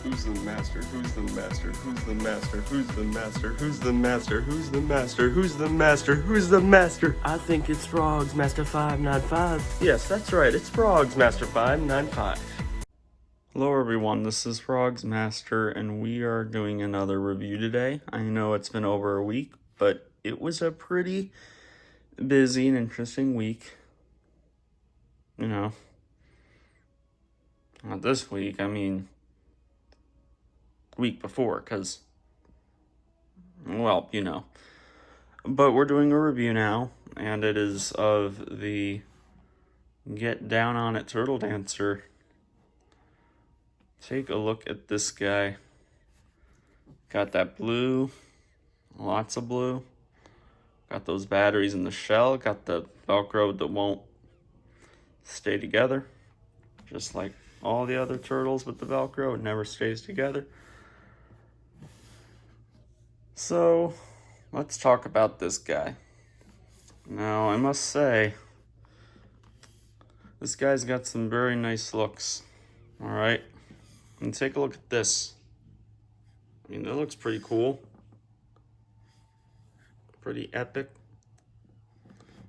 Who's the master? Who's the master? Who's the master? Who's the master? Who's the master? Who's the master? Who's the master? Who's the master? I think it's Frogs Master 595. Yes, that's right. It's Frogs Master 595. Hello everyone, this is Frogs Master, and we are doing another review today. I know it's been over a week, but it was a pretty busy and interesting week. You know, not this week, I mean, week before, because, well, you know. But we're doing a review now, and it is of the Get Down on It Turtle Dancer. Take a look at this guy. Got that blue, lots of blue. Got those batteries in the shell. Got the Velcro that won't stay together. Just like all the other turtles with the Velcro, it never stays together. So, let's talk about this guy. Now, I must say, this guy's got some very nice looks. Alright? And take a look at this. I mean, that looks pretty cool. Pretty epic.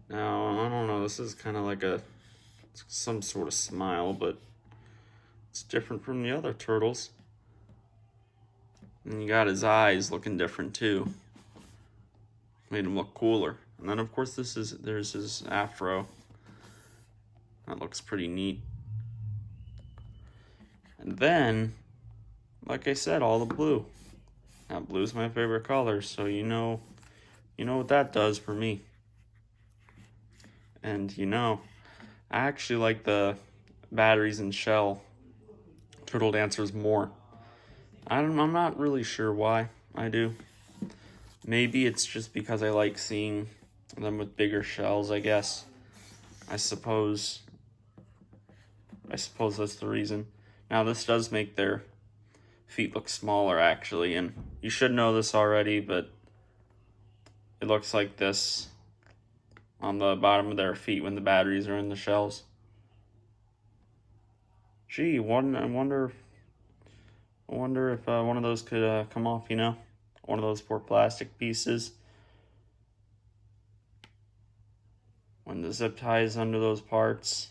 Now, I don't know, this is kind of like some sort of smile, but it's different from the other turtles. And you got his eyes looking different too. Made him look cooler. And then of course there's his afro. That looks pretty neat. And then, like I said, all the blue. Now blue's my favorite color, so you know what that does for me. And I actually like the batteries and shell turtle dancers more. I'm not really sure why I do. Maybe it's just because I like seeing them with bigger shells, I guess. I suppose that's the reason. Now this does make their feet look smaller actually, and you should know this already, but it looks like this on the bottom of their feet when the batteries are in the shells. Gee, I wonder if one of those could come off, one of those four plastic pieces. When the zip tie is under those parts,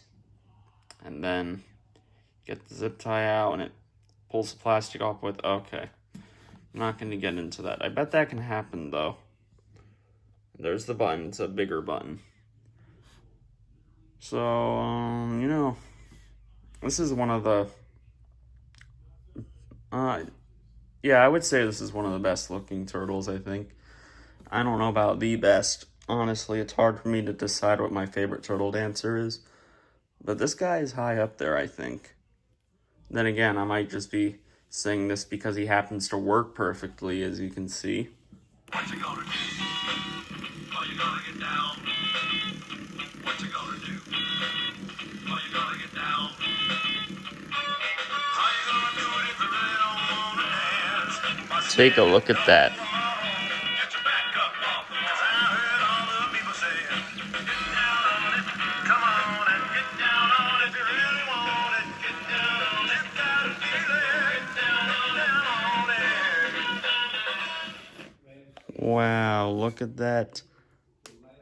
and then get the zip tie out and it pulls the plastic off with, okay. I'm not going to get into that. I bet that can happen though. There's the button, it's a bigger button. So, this is one of the, yeah, I would say this is one of the best looking turtles, I think. I don't know about the best. Honestly, it's hard for me to decide what my favorite turtle dancer is. But this guy is high up there, I think. Then again, I might just be saying this because he happens to work perfectly, as you can see. What you gonna do? Are you gonna get down? What you gonna do? Are you gonna get down? How you gonna do it if you really don't wanna dance? Take a look at that. Get your back up off, 'cause I heard all the people saying, get down on it, come on and get down on it if you really want it. Get down, let that feel it, get down on it. Wow, look at that.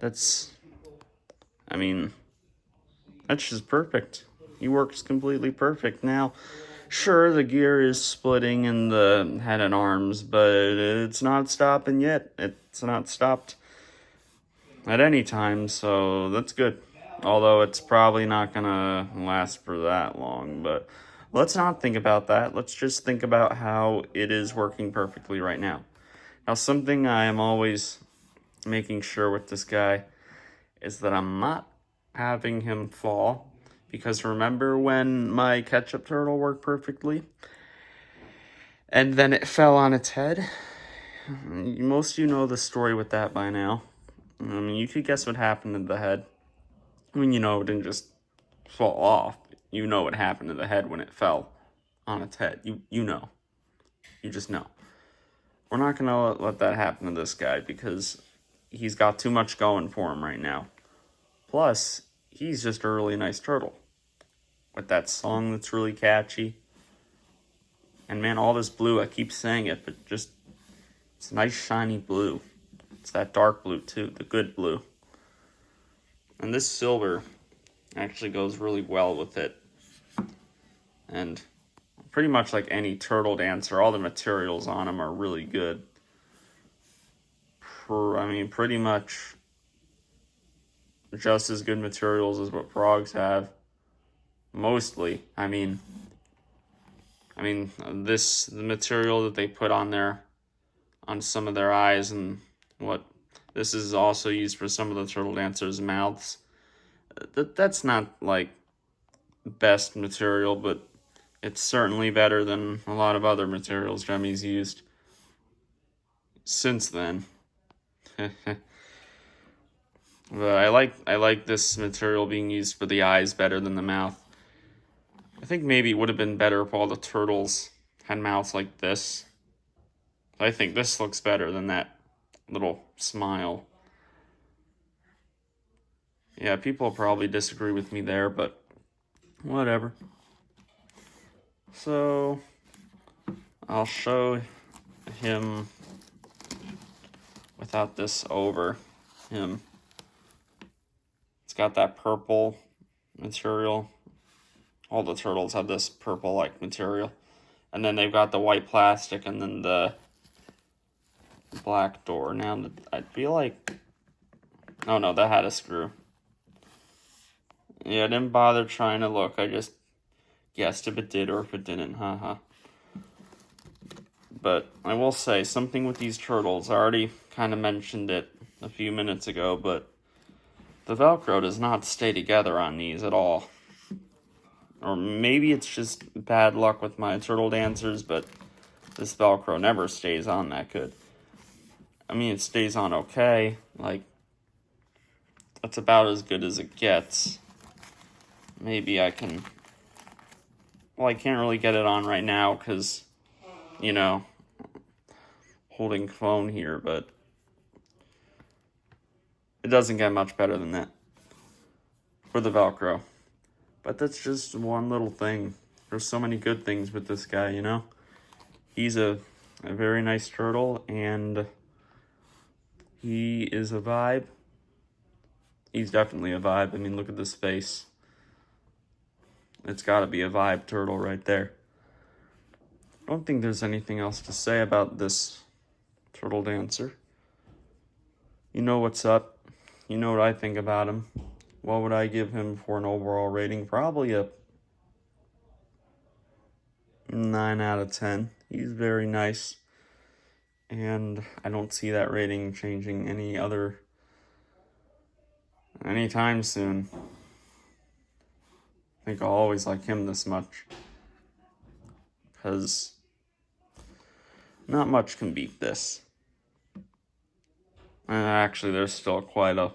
That's just perfect. He works completely perfect. Now, sure, the gear is splitting in the head and arms, but it's not stopping yet. It's not stopped at any time, so that's good. Although it's probably not gonna last for that long, but let's not think about that. Let's just think about how it is working perfectly right now. Now, something I am always making sure with this guy is that I'm not having him fall, because remember when my ketchup turtle worked perfectly and then it fell on its head? Most of you know the story with that by now. I mean, you could guess what happened to the head. I mean, it didn't just fall off. You know what happened to the head when it fell on its head. You know. You just know. We're not going to let that happen to this guy because he's got too much going for him right now. Plus, he's just a really nice turtle with that song that's really catchy. And man, all this blue, I keep saying it, but just, it's nice shiny blue. It's that dark blue too, the good blue. And this silver actually goes really well with it. And pretty much like any turtle dancer, all the materials on them are really good. I mean, pretty much just as good materials as what frogs have. Mostly. I mean, the material that they put on there, on some of their eyes, and what this is also used for some of the turtle dancers' mouths. That's not like best material, but it's certainly better than a lot of other materials Gemmy's used since then. But I like this material being used for the eyes better than the mouth. I think maybe it would have been better if all the turtles had mouths like this. I think this looks better than that little smile. Yeah, people probably disagree with me there, but whatever. So, I'll show him without this over him. It's got that purple material. All the turtles have this purple-like material. And then they've got the white plastic and then the black door. Now, I feel like... Oh no, that had a screw. Yeah, I didn't bother trying to look. I just guessed if it did or if it didn't. Haha. But I will say something with these turtles. I already kind of mentioned it a few minutes ago, but the Velcro does not stay together on these at all. Or maybe it's just bad luck with my turtle dancers, but this Velcro never stays on that good. I mean, it stays on okay. Like, that's about as good as it gets. Maybe I can... Well, I can't really get it on right now because, you know, holding phone here, but it doesn't get much better than that for the Velcro. But that's just one little thing. There's so many good things with this guy, you know? He's a very nice turtle, and he is a vibe. He's definitely a vibe. I mean, look at this face. It's got to be a vibe turtle right there. I don't think there's anything else to say about this turtle dancer. You know what's up. You know what I think about him. What would I give him for an overall rating? Probably a 9 out of 10. He's very nice. And I don't see that rating changing anytime soon. I think I'll always like him this much. Because not much can beat this. And actually, there's still quite a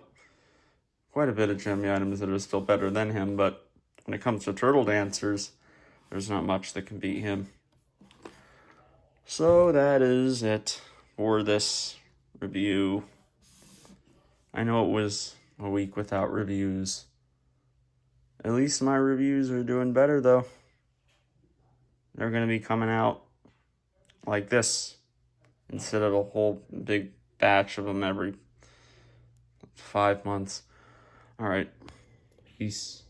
bit of Gemmy items that are still better than him, but when it comes to turtle dancers, there's not much that can beat him. So that is it for this review. I know it was a week without reviews. At least my reviews are doing better, though. They're going to be coming out like this instead of a whole big batch of them every 5 months. All right. Peace.